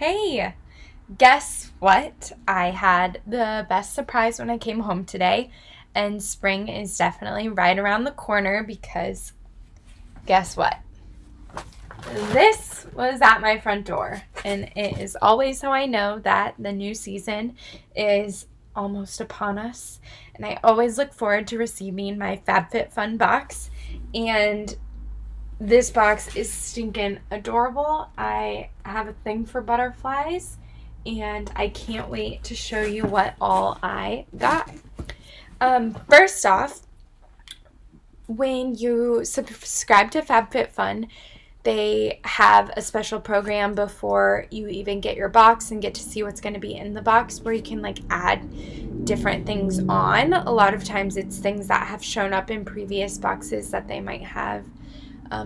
Hey, guess what? I had the best surprise when I came home today, and spring is definitely right around the corner because guess what? This was at my front door, and it is always how I know that the new season is almost upon us. And I always look forward to receiving my FabFitFun box, and this box is stinking adorable. I have a thing for butterflies, and I can't wait to show you what all I got. First off, when you subscribe to FabFitFun, they have a special program before you even get your box and get to see what's going to be in the box, where you can add different things on. A lot of times it's things that have shown up in previous boxes that they might have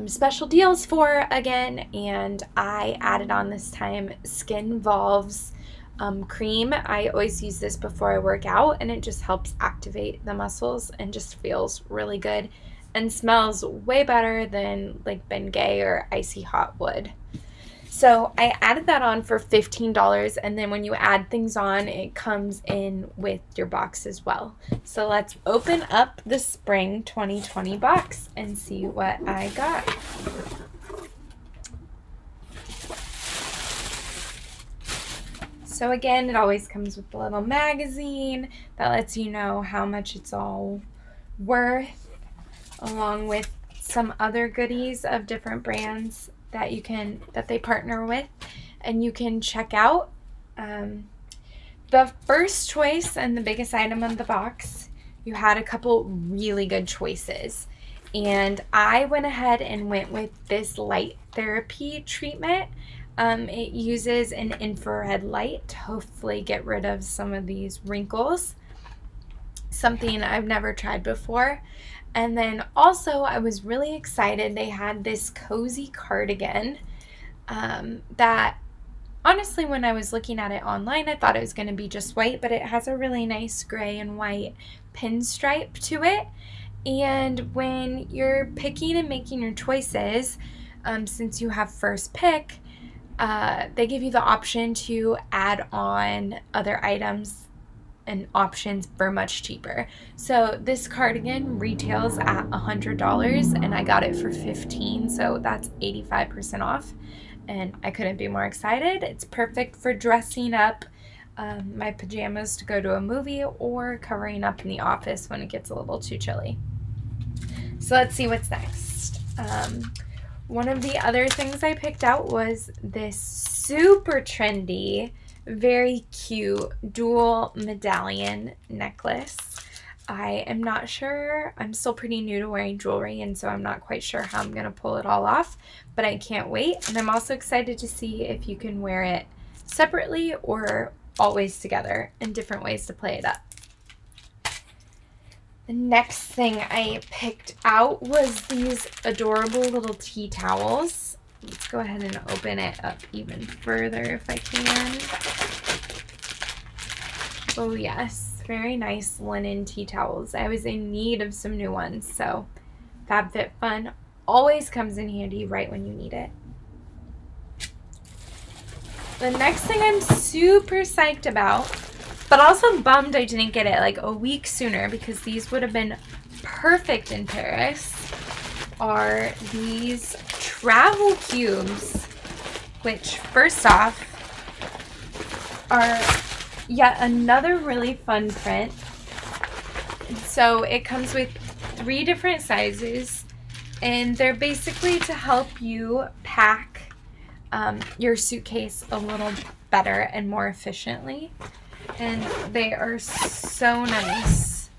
special deals for again, and I added on this time Skin Volves cream. I always use this before I work out, and it just helps activate the muscles and just feels really good and smells way better than Bengay or Icy Hot would. So I added that on for $15, and then when you add things on, it comes in with your box as well. So let's open up the spring 2020 box and see what I got. So again, it always comes with a little magazine that lets you know how much it's all worth, along with some other goodies of different brands that they partner with, and you can check out. The first choice and the biggest item of the box, you had a couple really good choices, and I went ahead and went with this light therapy treatment. It uses an infrared light to hopefully get rid of some of these wrinkles, something I've never tried before. And then also, I was really excited. They had this cozy cardigan that, honestly, when I was looking at it online, I thought it was going to be just white, but it has a really nice gray and white pinstripe to it. And when you're picking and making your choices, since you have first pick, they give you the option to add on other items and options for much cheaper. So this cardigan retails at $100, and I got it for $15, so that's 85% off, and I couldn't be more excited. It's perfect for dressing up my pajamas to go to a movie, or covering up in the office when it gets a little too chilly. So let's see what's next. One of the other things I picked out was this super trendy, very cute dual medallion necklace. I am not sure. I'm still pretty new to wearing jewelry, and so I'm not quite sure how I'm going to pull it all off, but I can't wait. And I'm also excited to see if you can wear it separately or always together, and different ways to play it up. The next thing I picked out was these adorable little tea towels. Let's go ahead and open it up even further if I can. Oh yes, very nice linen tea towels. I was in need of some new ones, so FabFitFun always comes in handy right when you need it. The next thing I'm super psyched about, but also bummed I didn't get it a week sooner, because these would have been perfect in Paris, are these travel cubes, which first off are yet another really fun print. So it comes with 3 different sizes, and they're basically to help you pack your suitcase a little better and more efficiently, and they are so nice.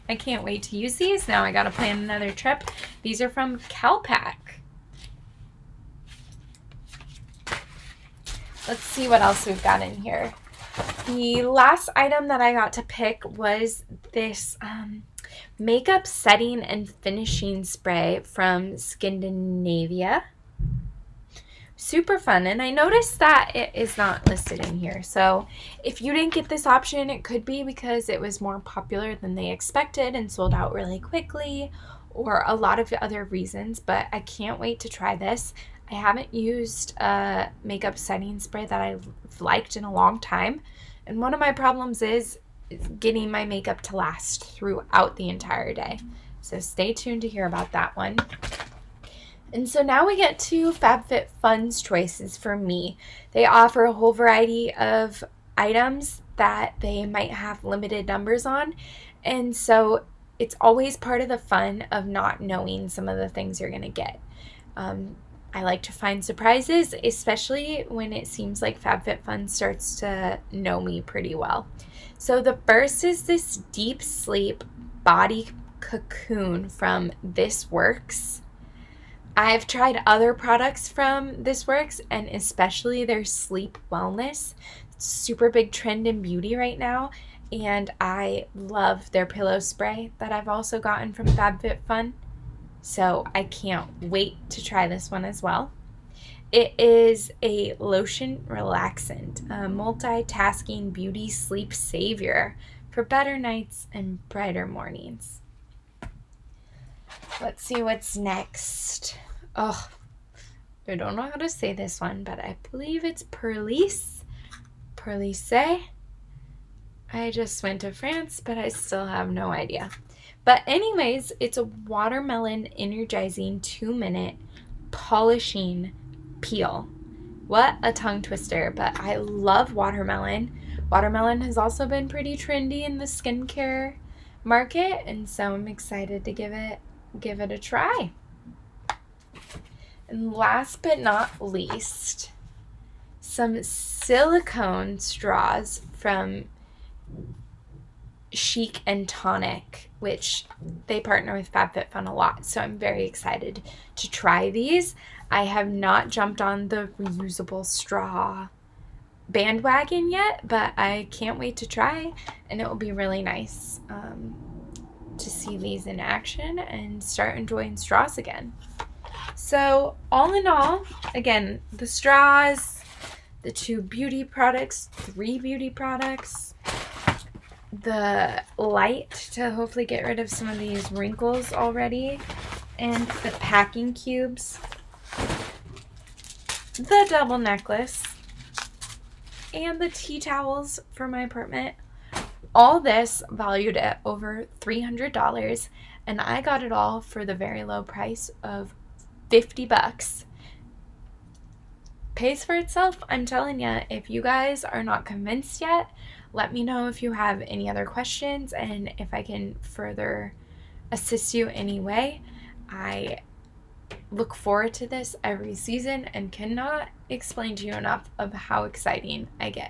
I can't wait to use these. Now I gotta plan another trip. These are from Calpac. Let's see what else we've got in here. The last item that I got to pick was this makeup setting and finishing spray from Scandinavia. Super fun, and I noticed that it is not listed in here. So if you didn't get this option, it could be because it was more popular than they expected and sold out really quickly, or a lot of other reasons, but I can't wait to try this. I haven't used a makeup setting spray that I've liked in a long time. And one of my problems is getting my makeup to last throughout the entire day. So stay tuned to hear about that one. And so now we get to FabFitFun's choices for me. They offer a whole variety of items that they might have limited numbers on. And so it's always part of the fun of not knowing some of the things you're going to get. I like to find surprises, especially when it seems like FabFitFun starts to know me pretty well. So the first is this deep sleep body cocoon from This Works. I've tried other products from This Works, and especially their sleep wellness. It's a super big trend in beauty right now, and I love their pillow spray that I've also gotten from FabFitFun. So I can't wait to try this one as well. It is a lotion relaxant, a multitasking beauty sleep savior for better nights and brighter mornings. Let's see what's next. Oh, I don't know how to say this one, but I believe it's Perlice. Perlice. I just went to France, but I still have no idea. But anyways, it's a watermelon energizing 2-minute polishing peel. What a tongue twister, but I love watermelon. Watermelon has also been pretty trendy in the skincare market, and so I'm excited to give it a try. And last but not least, some silicone straws from Chic and Tonic, which they partner with FabFitFun a lot, so I'm very excited to try these. I have not jumped on the reusable straw bandwagon yet, but I can't wait to try, and it will be really nice to see these in action and start enjoying straws again. So all in all, again, the straws, the 2 beauty products, 3 beauty products, the light to hopefully get rid of some of these wrinkles already, and the packing cubes, the double necklace, and the tea towels for my apartment. All this valued at over $300, and I got it all for the very low price of $50. Pays for itself, I'm telling you. If you guys are not convinced yet, let me know if you have any other questions and if I can further assist you any way. I look forward to this every season and cannot explain to you enough of how exciting I get.